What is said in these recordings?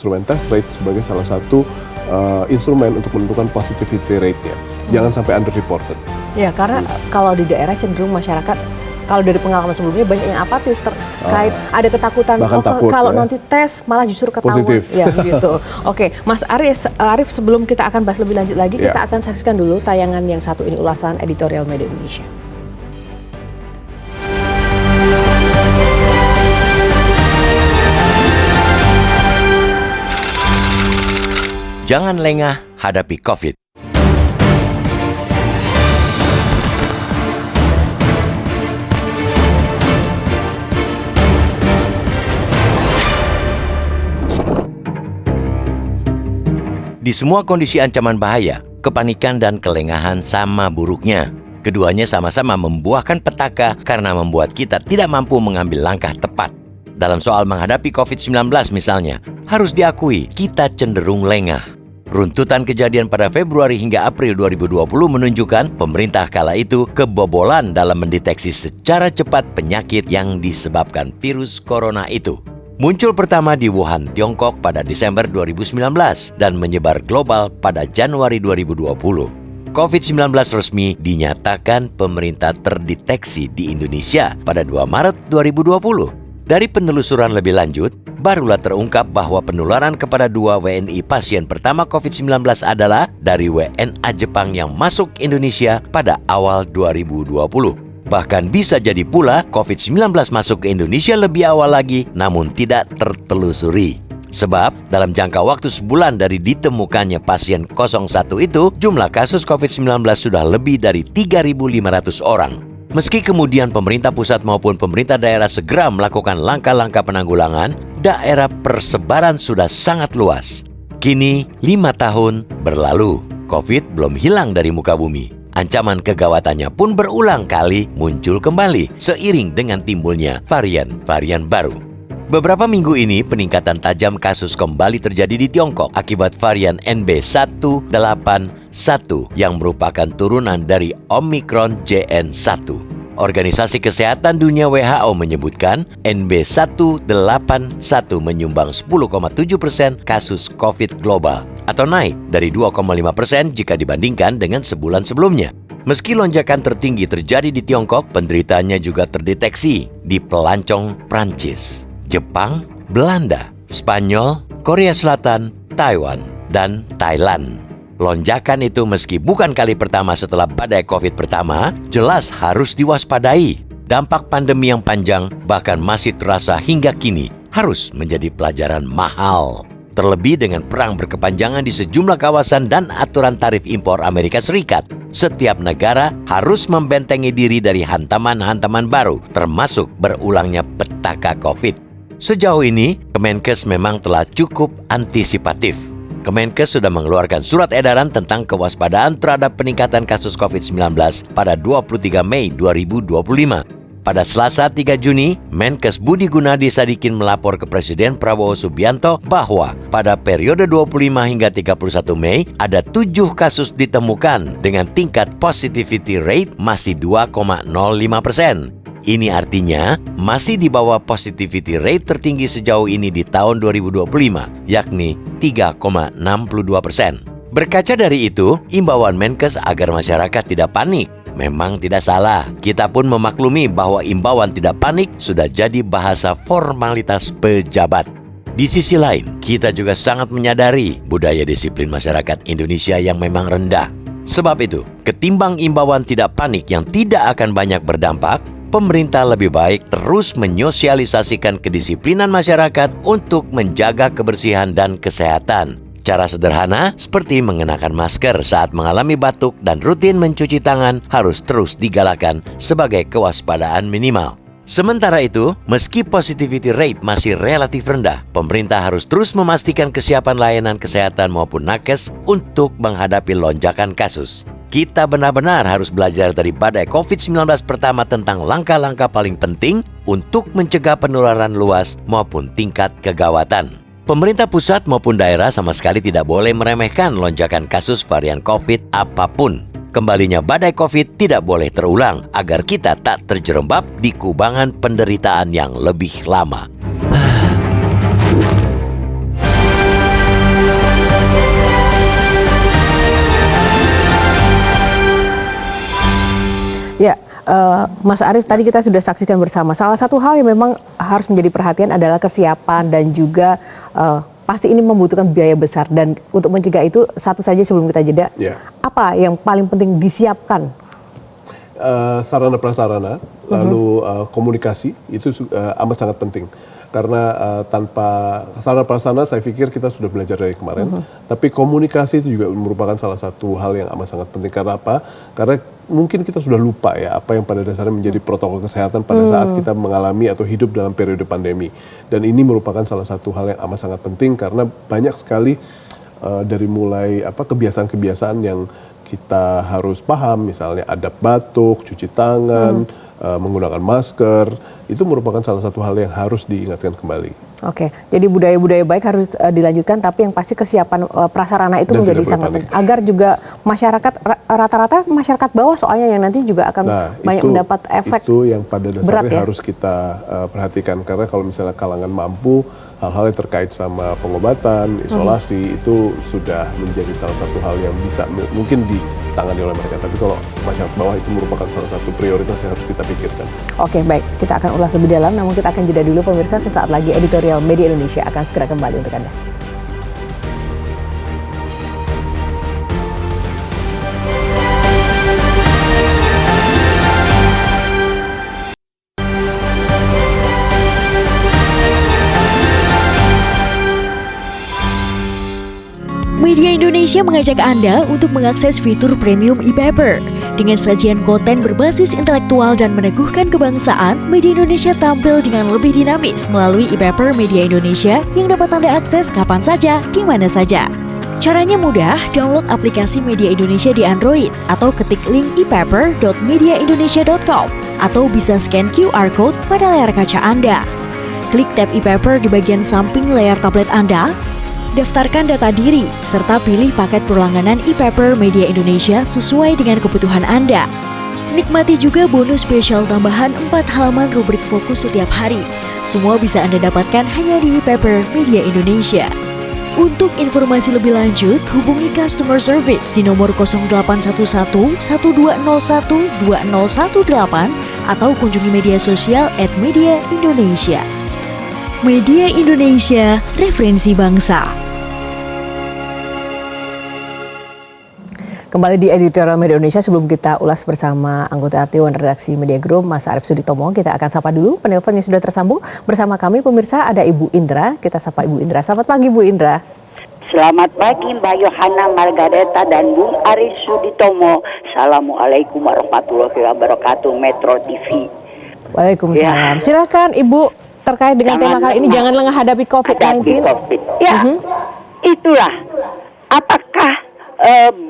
instrumen test rate sebagai salah satu instrumen untuk menentukan positivity rate-nya. Jangan sampai underreported. Ya, karena kalau di daerah cenderung masyarakat, kalau dari pengalaman sebelumnya banyak yang apatis terkait ada ketakutan takut, kalau nanti tes malah justru ketahuan. Positif. Ya, gitu. Oke, Mas Arief, sebelum kita akan bahas lebih lanjut lagi, kita akan saksikan dulu tayangan yang satu ini, ulasan editorial Media Indonesia. Jangan lengah hadapi COVID. Di semua kondisi ancaman bahaya, kepanikan dan kelengahan sama buruknya. Keduanya sama-sama membuahkan petaka karena membuat kita tidak mampu mengambil langkah tepat. Dalam soal menghadapi COVID-19 misalnya, harus diakui kita cenderung lengah. Runtutan kejadian pada Februari hingga April 2020 menunjukkan pemerintah kala itu kebobolan dalam mendeteksi secara cepat penyakit yang disebabkan virus corona itu. Muncul pertama di Wuhan, Tiongkok pada Desember 2019 dan menyebar global pada Januari 2020. COVID-19 resmi dinyatakan pemerintah terdeteksi di Indonesia pada 2 Maret 2020. Dari penelusuran lebih lanjut, barulah terungkap bahwa penularan kepada 2 WNI pasien pertama COVID-19 adalah dari WNA Jepang yang masuk Indonesia pada awal 2020. Bahkan bisa jadi pula COVID-19 masuk ke Indonesia lebih awal lagi, namun tidak tertelusuri. Sebab dalam jangka waktu sebulan dari ditemukannya pasien 01 itu, jumlah kasus COVID-19 sudah lebih dari 3.500 orang. Meski kemudian pemerintah pusat maupun pemerintah daerah segera melakukan langkah-langkah penanggulangan, daerah persebaran sudah sangat luas. Kini 5 tahun berlalu, COVID belum hilang dari muka bumi. Ancaman kegawatannya pun berulang kali muncul kembali seiring dengan timbulnya varian-varian baru. Beberapa minggu ini peningkatan tajam kasus kembali terjadi di Tiongkok akibat varian NB181 yang merupakan turunan dari Omicron JN1. Organisasi Kesehatan Dunia WHO menyebutkan NB181 menyumbang 10,7% kasus COVID global atau naik dari 2,5% jika dibandingkan dengan sebulan sebelumnya. Meski lonjakan tertinggi terjadi di Tiongkok, penderitanya juga terdeteksi di pelancong Prancis, Jepang, Belanda, Spanyol, Korea Selatan, Taiwan, dan Thailand. Lonjakan itu meski bukan kali pertama setelah badai COVID pertama, jelas harus diwaspadai. Dampak pandemi yang panjang bahkan masih terasa hingga kini harus menjadi pelajaran mahal. Terlebih dengan perang berkepanjangan di sejumlah kawasan dan aturan tarif impor Amerika Serikat. Setiap negara harus membentengi diri dari hantaman-hantaman baru, termasuk berulangnya petaka COVID. Sejauh ini, Kemenkes memang telah cukup antisipatif. Kemenkes sudah mengeluarkan surat edaran tentang kewaspadaan terhadap peningkatan kasus COVID-19 pada 23 Mei 2025. Pada Selasa 3 Juni, Menkes Budi Gunadi Sadikin melapor ke Presiden Prabowo Subianto bahwa pada periode 25 hingga 31 Mei ada 7 kasus ditemukan dengan tingkat positivity rate masih 2,05%. Ini artinya masih di bawah positivity rate tertinggi sejauh ini di tahun 2025, yakni 3,62%. Berkaca dari itu, imbauan Menkes agar masyarakat tidak panik memang tidak salah. Kita pun memaklumi bahwa imbauan tidak panik sudah jadi bahasa formalitas pejabat. Di sisi lain, kita juga sangat menyadari budaya disiplin masyarakat Indonesia yang memang rendah. Sebab itu, ketimbang imbauan tidak panik yang tidak akan banyak berdampak, pemerintah lebih baik terus menyosialisasikan kedisiplinan masyarakat untuk menjaga kebersihan dan kesehatan. Cara sederhana seperti mengenakan masker saat mengalami batuk dan rutin mencuci tangan harus terus digalakan sebagai kewaspadaan minimal. Sementara itu, meski positivity rate masih relatif rendah, pemerintah harus terus memastikan kesiapan layanan kesehatan maupun nakes untuk menghadapi lonjakan kasus. Kita benar-benar harus belajar dari badai COVID-19 pertama tentang langkah-langkah paling penting untuk mencegah penularan luas maupun tingkat kegawatan. Pemerintah pusat maupun daerah sama sekali tidak boleh meremehkan lonjakan kasus varian COVID apapun. Kembalinya badai COVID tidak boleh terulang agar kita tak terjerembab di kubangan penderitaan yang lebih lama. Ya, Mas Arief, tadi kita sudah saksikan bersama. Salah satu hal yang memang harus menjadi perhatian adalah kesiapan dan juga pasti ini membutuhkan biaya besar. Dan untuk mencegah itu, satu saja sebelum kita jeda, apa yang paling penting disiapkan? Sarana prasarana, lalu komunikasi itu amat sangat penting. Karena tanpa sarana prasarana saya pikir kita sudah belajar dari kemarin, tapi komunikasi itu juga merupakan salah satu hal yang amat sangat penting. Karena apa? Karena mungkin kita sudah lupa ya apa yang pada dasarnya menjadi protokol kesehatan pada saat kita mengalami atau hidup dalam periode pandemi. Dan ini merupakan salah satu hal yang amat sangat penting karena banyak sekali dari mulai kebiasaan-kebiasaan yang kita harus paham, misalnya adab batuk, cuci tangan, menggunakan masker, itu merupakan salah satu hal yang harus diingatkan kembali. Oke, jadi budaya-budaya baik harus dilanjutkan, tapi yang pasti kesiapan prasarana itu menjadi sangat penting. Agar juga masyarakat, rata-rata masyarakat bawah soalnya yang nanti juga akan banyak mendapat efek itu yang pada dasarnya berat, ya? harus kita perhatikan. Karena kalau misalnya kalangan mampu, hal-hal yang terkait sama pengobatan, isolasi, itu sudah menjadi salah satu hal yang bisa mungkin ditangani oleh mereka. Tapi kalau masyarakat bawah itu merupakan salah satu prioritas yang harus kita pikirkan. Oke, baik. Kita akan ulas lebih dalam, namun kita akan jeda dulu pemirsa. Sesaat lagi Editorial Media Indonesia akan segera kembali untuk Anda. Media Indonesia mengajak Anda untuk mengakses fitur premium e-paper. Dengan sajian konten berbasis intelektual dan meneguhkan kebangsaan, Media Indonesia tampil dengan lebih dinamis melalui e-paper Media Indonesia yang dapat Anda akses kapan saja, di mana saja. Caranya mudah, download aplikasi Media Indonesia di Android atau ketik link e-paper.mediaindonesia.com atau bisa scan QR code pada layar kaca Anda. Klik tab e-paper di bagian samping layar tablet Anda. Daftarkan data diri, serta pilih paket perlangganan e-paper Media Indonesia sesuai dengan kebutuhan Anda. Nikmati juga bonus spesial tambahan 4 halaman rubrik fokus setiap hari. Semua bisa Anda dapatkan hanya di e-paper Media Indonesia. Untuk informasi lebih lanjut, hubungi customer service di nomor 0811 1201 2018 atau kunjungi media sosial @Media Indonesia. Media Indonesia, referensi bangsa. Kembali di Editorial Media Indonesia, sebelum kita ulas bersama anggota Dewan Redaksi Media Group, Mas Arief Suditomo, kita akan sapa dulu penelpon yang sudah tersambung bersama kami. Pemirsa, ada Ibu Indra, kita sapa Ibu Indra. Selamat pagi Bu Indra. Selamat pagi Mbak Yohana Margareta dan Bung Arief Suditomo. Assalamualaikum warahmatullahi wabarakatuh, Metro TV. Waalaikumsalam. Silakan Ibu, terkait dengan tema kali ini, jangan lengah hadapi COVID-19. Ya, itulah. Apakah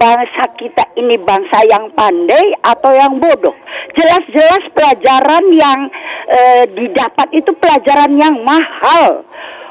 bangsa kita ini bangsa yang pandai atau yang bodoh? Jelas-jelas pelajaran yang didapat itu pelajaran yang mahal,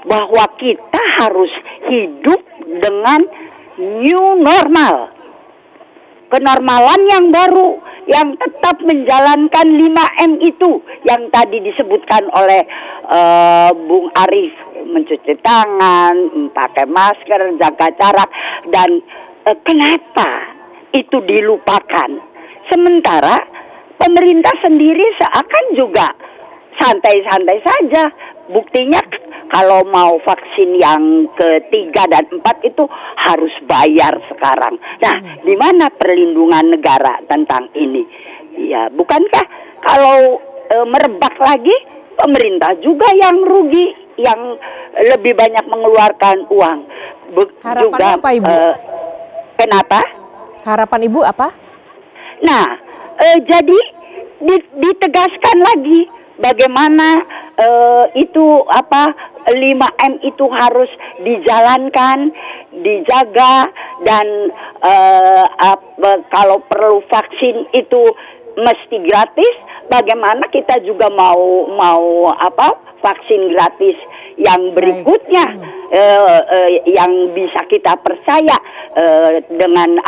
bahwa kita harus hidup dengan new normal, kenormalan yang baru, yang tetap menjalankan 5M itu yang tadi disebutkan oleh Bung Arief, mencuci tangan, pakai masker, jaga jarak. Dan kenapa itu dilupakan? Sementara pemerintah sendiri seakan juga santai-santai saja. Buktinya kalau mau vaksin yang ketiga dan 4 itu harus bayar sekarang. Nah, di mana perlindungan negara tentang ini? Ya, bukankah kalau merebak lagi pemerintah juga yang rugi, yang lebih banyak mengeluarkan uang? Harapannya juga, apa Ibu? Kenapa? Harapan Ibu apa? Nah, jadi ditegaskan lagi bagaimana itu 5M itu harus dijalankan, dijaga, dan kalau perlu vaksin itu mesti gratis. Bagaimana kita juga mau vaksin gratis yang berikutnya, yang bisa kita percaya dengan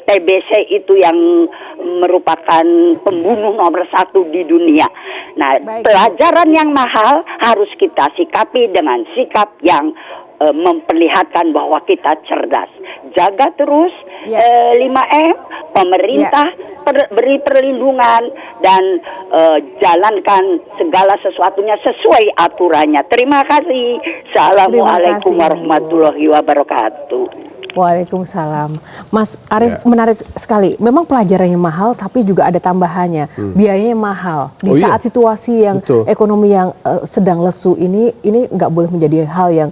TBC itu yang merupakan pembunuh nomor 1 di dunia. Nah, pelajaran yang mahal harus kita sikapi dengan sikap yang memperlihatkan bahwa kita cerdas. Jaga terus 5M, pemerintah beri perlindungan dan jalankan segala sesuatunya sesuai aturannya. Terima kasih. Assalamualaikum warahmatullahi wabarakatuh. Waalaikumsalam. Mas Arief, menarik sekali. Memang pelajarannya mahal, tapi juga ada tambahannya. Biayanya mahal. Di saat situasi yang ekonomi yang sedang lesu ini nggak boleh menjadi hal yang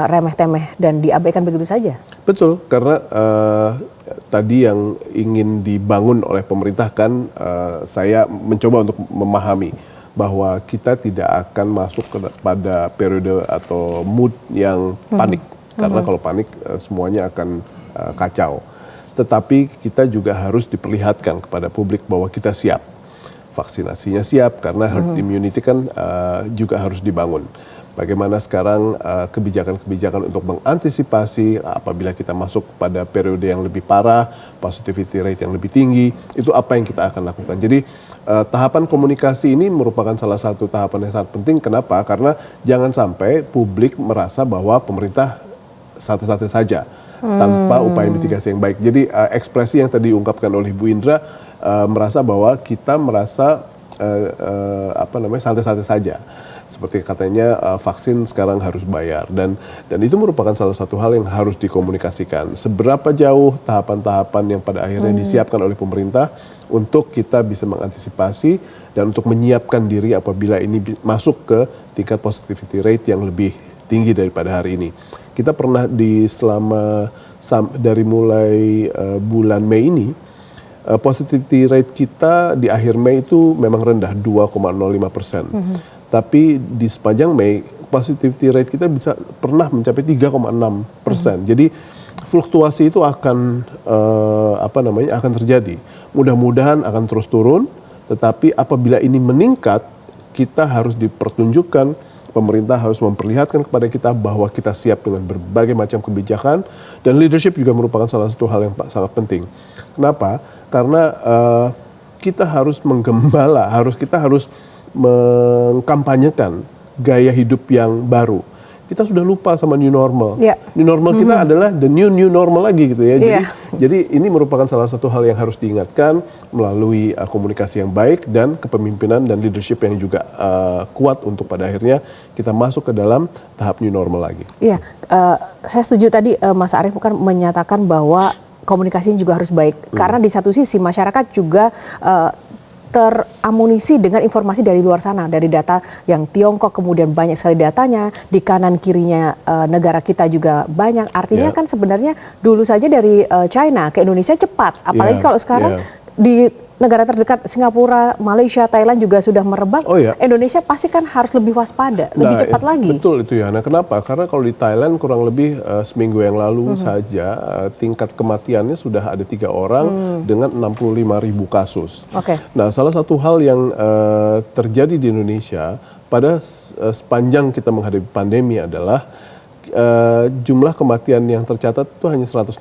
remeh-temeh dan diabaikan begitu saja. Betul, karena tadi yang ingin dibangun oleh pemerintah kan, saya mencoba untuk memahami bahwa kita tidak akan masuk pada periode atau mood yang panik. Karena kalau panik semuanya akan kacau. Tetapi kita juga harus diperlihatkan kepada publik bahwa kita siap. Vaksinasinya siap karena herd immunity kan juga harus dibangun. Bagaimana sekarang kebijakan-kebijakan untuk mengantisipasi apabila kita masuk pada periode yang lebih parah, positivity rate yang lebih tinggi, itu apa yang kita akan lakukan. Jadi tahapan komunikasi ini merupakan salah satu tahapan yang sangat penting. Kenapa? Karena jangan sampai publik merasa bahwa pemerintah santai-santai saja tanpa upaya mitigasi yang baik. Jadi ekspresi yang tadi diungkapkan oleh Bu Indra merasa bahwa kita merasa santai-santai saja. Seperti katanya vaksin sekarang harus bayar dan itu merupakan salah satu hal yang harus dikomunikasikan. Seberapa jauh tahapan-tahapan yang pada akhirnya disiapkan oleh pemerintah untuk kita bisa mengantisipasi dan untuk menyiapkan diri apabila ini masuk ke tingkat positivity rate yang lebih tinggi daripada hari ini. Kita pernah dari mulai bulan Mei ini, positivity rate kita di akhir Mei itu memang rendah, 2,05%. Tapi di sepanjang Mei, positivity rate kita pernah mencapai 3,6%. Jadi fluktuasi itu akan akan terjadi. Mudah-mudahan akan terus turun, tetapi apabila ini meningkat, kita harus dipertunjukkan, pemerintah harus memperlihatkan kepada kita bahwa kita siap dengan berbagai macam kebijakan, dan leadership juga merupakan salah satu hal yang sangat penting. Kenapa? Karena kita harus menggembala, kita harus mengkampanyekan gaya hidup yang baru. Kita sudah lupa sama new normal. New normal kita adalah the new normal lagi gitu ya. Jadi ini merupakan salah satu hal yang harus diingatkan melalui komunikasi yang baik dan kepemimpinan dan leadership yang juga kuat untuk pada akhirnya kita masuk ke dalam tahap new normal lagi. Iya, saya setuju tadi Mas Arief kan menyatakan bahwa komunikasinya juga harus baik. Karena di satu sisi masyarakat juga teramunisi dengan informasi dari luar sana, dari data yang Tiongkok kemudian banyak sekali datanya, di kanan kirinya negara kita juga banyak. Artinya kan sebenarnya dulu saja dari China ke Indonesia cepat, apalagi kalau sekarang di negara terdekat Singapura, Malaysia, Thailand juga sudah merebak. Indonesia pasti kan harus lebih waspada, lebih cepat lagi. Betul itu ya. Nah, kenapa? Karena kalau di Thailand kurang lebih seminggu yang lalu saja tingkat kematiannya sudah ada 3 orang dengan 65.000 kasus. Nah, salah satu hal yang terjadi di Indonesia pada sepanjang kita menghadapi pandemi adalah jumlah kematian yang tercatat itu hanya 161.000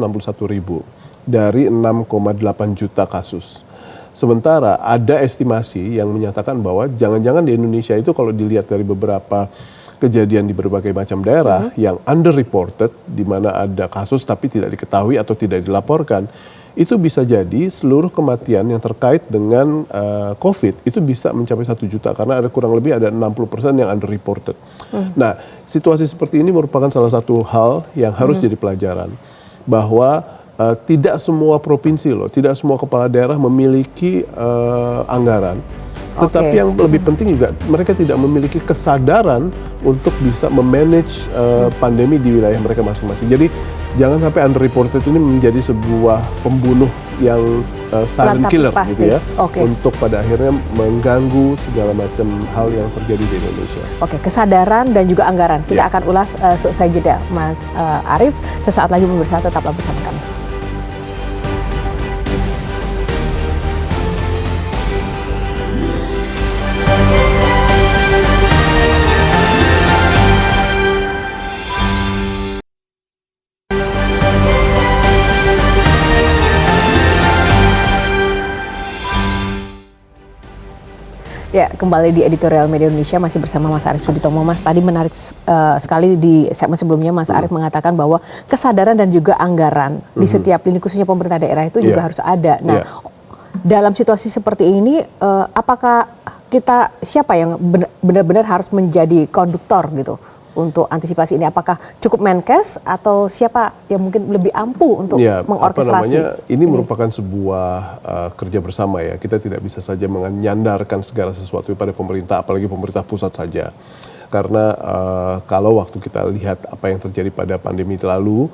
dari 6,8 juta kasus. Sementara ada estimasi yang menyatakan bahwa jangan-jangan di Indonesia itu kalau dilihat dari beberapa kejadian di berbagai macam daerah yang underreported, di mana ada kasus tapi tidak diketahui atau tidak dilaporkan, itu bisa jadi seluruh kematian yang terkait dengan COVID itu bisa mencapai 1 juta karena ada kurang lebih ada 60% yang underreported. Nah, situasi seperti ini merupakan salah satu hal yang harus jadi pelajaran bahwa tidak semua provinsi tidak semua kepala daerah memiliki anggaran. Tetapi yang lebih penting juga mereka tidak memiliki kesadaran untuk bisa memanage pandemi di wilayah mereka masing-masing. Jadi jangan sampai underreported ini menjadi sebuah pembunuh yang silent killer gitu ya, untuk pada akhirnya mengganggu segala macam hal yang terjadi di Indonesia. Kesadaran dan juga anggaran kita akan ulas selesai jeda, Mas Arief. Sesaat lagi pemirsa, tetaplah bersama kami. Ya, kembali di Editorial Media Indonesia masih bersama Mas Arief Suditomo. Mas, tadi menarik sekali di segmen sebelumnya Mas Arief mengatakan bahwa kesadaran dan juga anggaran di setiap lini khususnya pemerintah daerah itu juga harus ada. Nah, dalam situasi seperti ini, apakah siapa yang benar-benar harus menjadi konduktor gitu untuk antisipasi ini? Apakah cukup Menkes atau siapa yang mungkin lebih ampuh untuk mengorkestrasi? Ini merupakan sebuah kerja bersama ya. Kita tidak bisa saja menyandarkan segala sesuatu pada pemerintah, apalagi pemerintah pusat saja. Karena kalau waktu kita lihat apa yang terjadi pada pandemi lalu,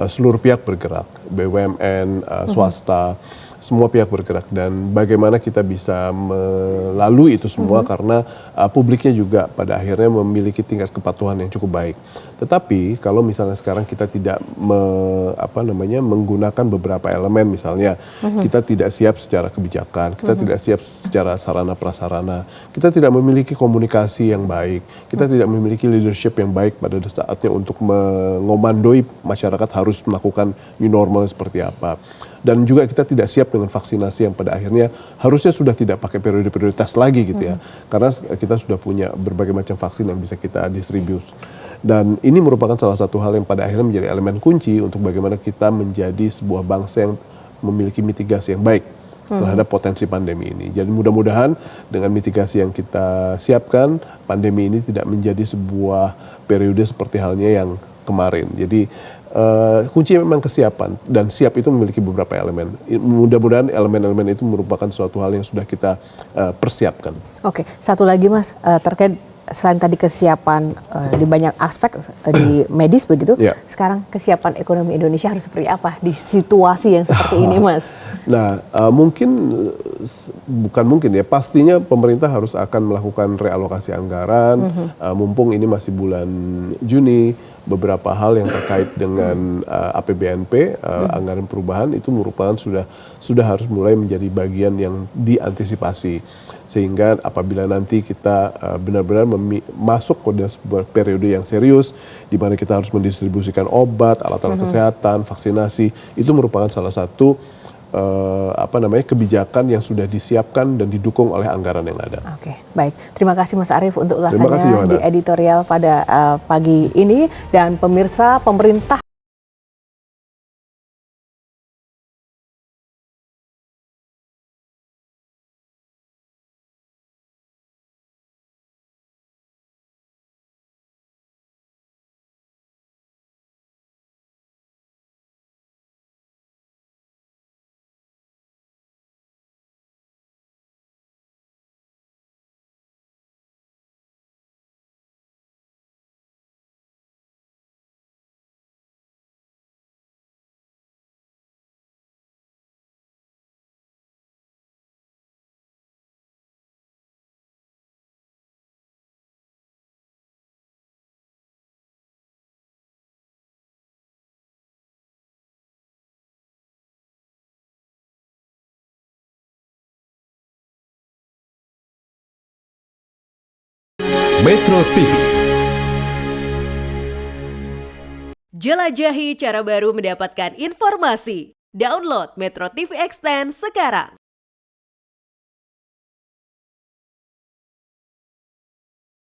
seluruh pihak bergerak, BUMN, swasta, semua pihak bergerak, dan bagaimana kita bisa melalui itu semua karena publiknya juga pada akhirnya memiliki tingkat kepatuhan yang cukup baik. Tetapi kalau misalnya sekarang kita tidak menggunakan beberapa elemen, misalnya kita tidak siap secara kebijakan, kita tidak siap secara sarana prasarana, kita tidak memiliki komunikasi yang baik, kita tidak memiliki leadership yang baik pada saatnya untuk mengomandoi masyarakat harus melakukan new normal seperti apa. Dan juga kita tidak siap dengan vaksinasi yang pada akhirnya harusnya sudah tidak pakai periode prioritas lagi gitu ya. Karena kita sudah punya berbagai macam vaksin yang bisa kita distribute. Dan ini merupakan salah satu hal yang pada akhirnya menjadi elemen kunci untuk bagaimana kita menjadi sebuah bangsa yang memiliki mitigasi yang baik terhadap potensi pandemi ini. Jadi mudah-mudahan dengan mitigasi yang kita siapkan, pandemi ini tidak menjadi sebuah periode seperti halnya yang kemarin. Jadi kuncinya memang kesiapan, dan siap itu memiliki beberapa elemen. Mudah-mudahan elemen-elemen itu merupakan suatu hal yang sudah kita persiapkan. Oke, satu lagi Mas, terkait selain tadi kesiapan di banyak aspek di medis begitu, sekarang kesiapan ekonomi Indonesia harus seperti apa di situasi yang seperti ini Mas? Nah, pastinya pemerintah harus akan melakukan realokasi anggaran, mumpung ini masih bulan Juni. Beberapa hal yang terkait dengan APBNP, anggaran perubahan, itu merupakan sudah harus mulai menjadi bagian yang diantisipasi, sehingga apabila nanti kita benar-benar masuk pada sebuah periode yang serius di mana kita harus mendistribusikan obat, alat-alat kesehatan, vaksinasi, itu merupakan salah satu kebijakan yang sudah disiapkan dan didukung oleh anggaran yang ada. Oke, baik. Terima kasih Mas Arief untuk ulasannya di editorial pada pagi ini, dan pemirsa, pemerintah Metro TV. Jelajahi cara baru mendapatkan informasi. Download Metro TV Extend sekarang.